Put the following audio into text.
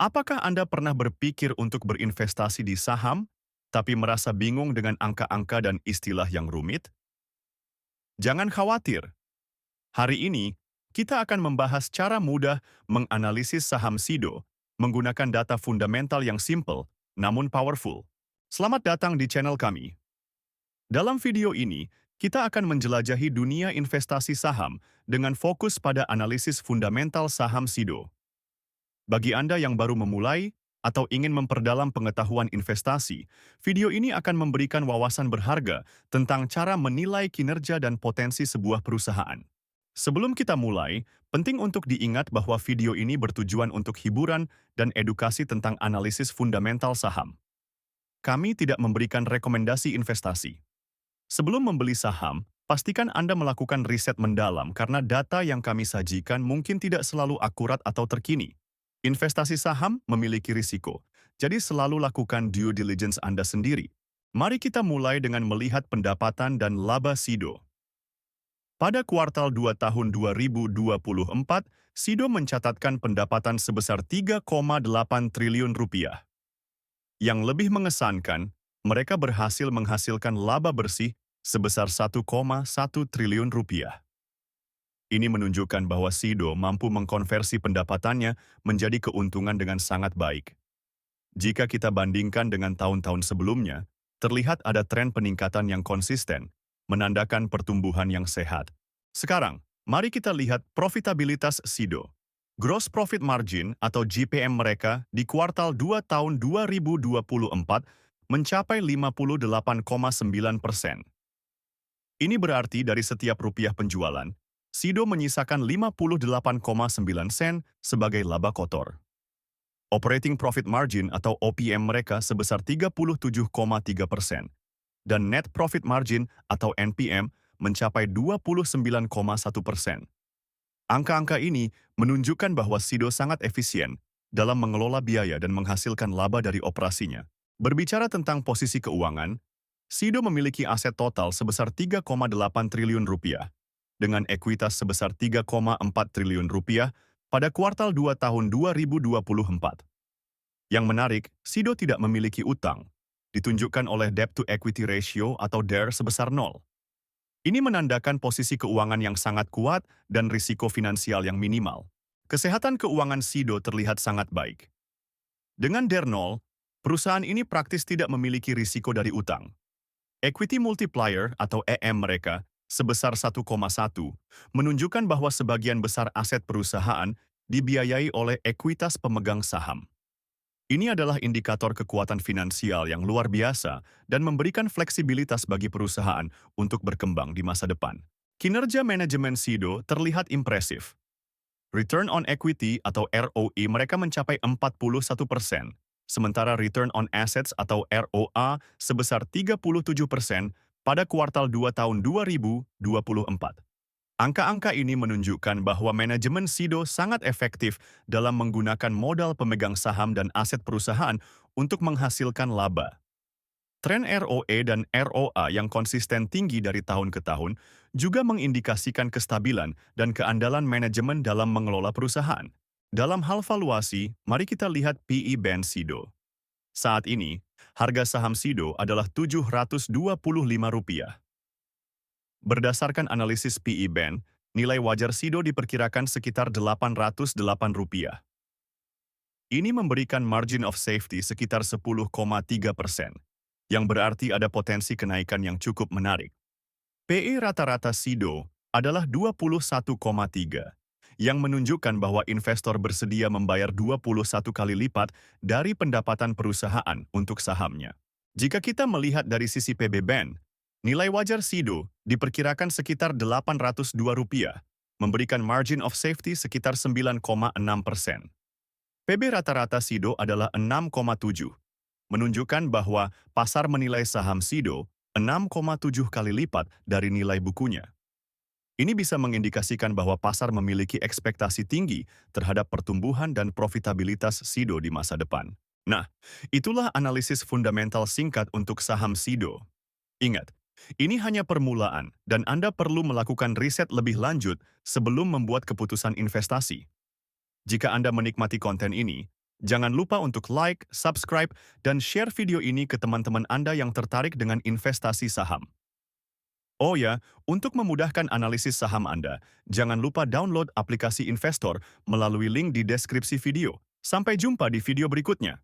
Apakah Anda pernah berpikir untuk berinvestasi di saham, tapi merasa bingung dengan angka-angka dan istilah yang rumit? Jangan khawatir, hari ini kita akan membahas cara mudah menganalisis saham SIDO menggunakan data fundamental yang simple namun powerful. Selamat datang di channel kami. Dalam video ini, kita akan menjelajahi dunia investasi saham dengan fokus pada analisis fundamental saham SIDO. Bagi Anda yang baru memulai atau ingin memperdalam pengetahuan investasi, video ini akan memberikan wawasan berharga tentang cara menilai kinerja dan potensi sebuah perusahaan. Sebelum kita mulai, penting untuk diingat bahwa video ini bertujuan untuk hiburan dan edukasi tentang analisis fundamental saham. Kami tidak memberikan rekomendasi investasi. Sebelum membeli saham, pastikan Anda melakukan riset mendalam karena data yang kami sajikan mungkin tidak selalu akurat atau terkini. Investasi saham memiliki risiko, jadi selalu lakukan due diligence Anda sendiri. Mari kita mulai dengan melihat pendapatan dan laba SIDO. Pada kuartal 2 tahun 2024, SIDO mencatatkan pendapatan sebesar 3,8 triliun rupiah. Yang lebih mengesankan, mereka berhasil menghasilkan laba bersih sebesar 1,1 triliun rupiah. Ini menunjukkan bahwa SIDO mampu mengkonversi pendapatannya menjadi keuntungan dengan sangat baik. Jika kita bandingkan dengan tahun-tahun sebelumnya, terlihat ada tren peningkatan yang konsisten, menandakan pertumbuhan yang sehat. Sekarang, mari kita lihat profitabilitas SIDO. Gross Profit Margin atau GPM mereka di kuartal 2 tahun 2024 mencapai 58,9%. Ini berarti dari setiap rupiah penjualan, SIDO menyisakan 58,9 sen sebagai laba kotor. Operating Profit Margin atau OPM mereka sebesar 37,3%, dan Net Profit Margin atau NPM mencapai 29,1%. Angka-angka ini menunjukkan bahwa SIDO sangat efisien dalam mengelola biaya dan menghasilkan laba dari operasinya. Berbicara tentang posisi keuangan, SIDO memiliki aset total sebesar 3,8 triliun rupiah, dengan ekuitas sebesar 3,4 triliun rupiah pada kuartal 2 tahun 2024. Yang menarik, SIDO tidak memiliki utang, ditunjukkan oleh Debt to Equity Ratio atau DER sebesar 0. Ini menandakan posisi keuangan yang sangat kuat dan risiko finansial yang minimal. Kesehatan keuangan SIDO terlihat sangat baik. Dengan DER 0, perusahaan ini praktis tidak memiliki risiko dari utang. Equity Multiplier atau EM mereka sebesar 1,1 menunjukkan bahwa sebagian besar aset perusahaan dibiayai oleh ekuitas pemegang saham. Ini adalah indikator kekuatan finansial yang luar biasa dan memberikan fleksibilitas bagi perusahaan untuk berkembang di masa depan. Kinerja manajemen SIDO terlihat impresif. Return on Equity atau ROE mereka mencapai 41%, sementara Return on Assets atau ROA sebesar 37% pada kuartal 2 tahun 2024. Angka-angka ini menunjukkan bahwa manajemen SIDO sangat efektif dalam menggunakan modal pemegang saham dan aset perusahaan untuk menghasilkan laba. Tren ROE dan ROA yang konsisten tinggi dari tahun ke tahun juga mengindikasikan kestabilan dan keandalan manajemen dalam mengelola perusahaan. Dalam hal valuasi, mari kita lihat PE band SIDO. Saat ini, harga saham SIDO adalah Rp725. Berdasarkan analisis PE band, nilai wajar SIDO diperkirakan sekitar Rp808. Ini memberikan margin of safety sekitar 10,3%, yang berarti ada potensi kenaikan yang cukup menarik. PE rata-rata SIDO adalah 21,3, yang menunjukkan bahwa investor bersedia membayar 21 kali lipat dari pendapatan perusahaan untuk sahamnya. Jika kita melihat dari sisi PB band, nilai wajar SIDO diperkirakan sekitar Rp802, memberikan margin of safety sekitar 9,6%. PB rata-rata SIDO adalah 6,7, menunjukkan bahwa pasar menilai saham SIDO 6,7 kali lipat dari nilai bukunya. Ini bisa mengindikasikan bahwa pasar memiliki ekspektasi tinggi terhadap pertumbuhan dan profitabilitas SIDO di masa depan. Nah, itulah analisis fundamental singkat untuk saham SIDO. Ingat, ini hanya permulaan dan Anda perlu melakukan riset lebih lanjut sebelum membuat keputusan investasi. Jika Anda menikmati konten ini, Jangan lupa untuk like, subscribe, dan share video ini ke teman-teman Anda yang tertarik dengan investasi saham. Oh ya, untuk memudahkan analisis saham Anda, jangan lupa download aplikasi investor melalui link di deskripsi video. Sampai jumpa di video berikutnya.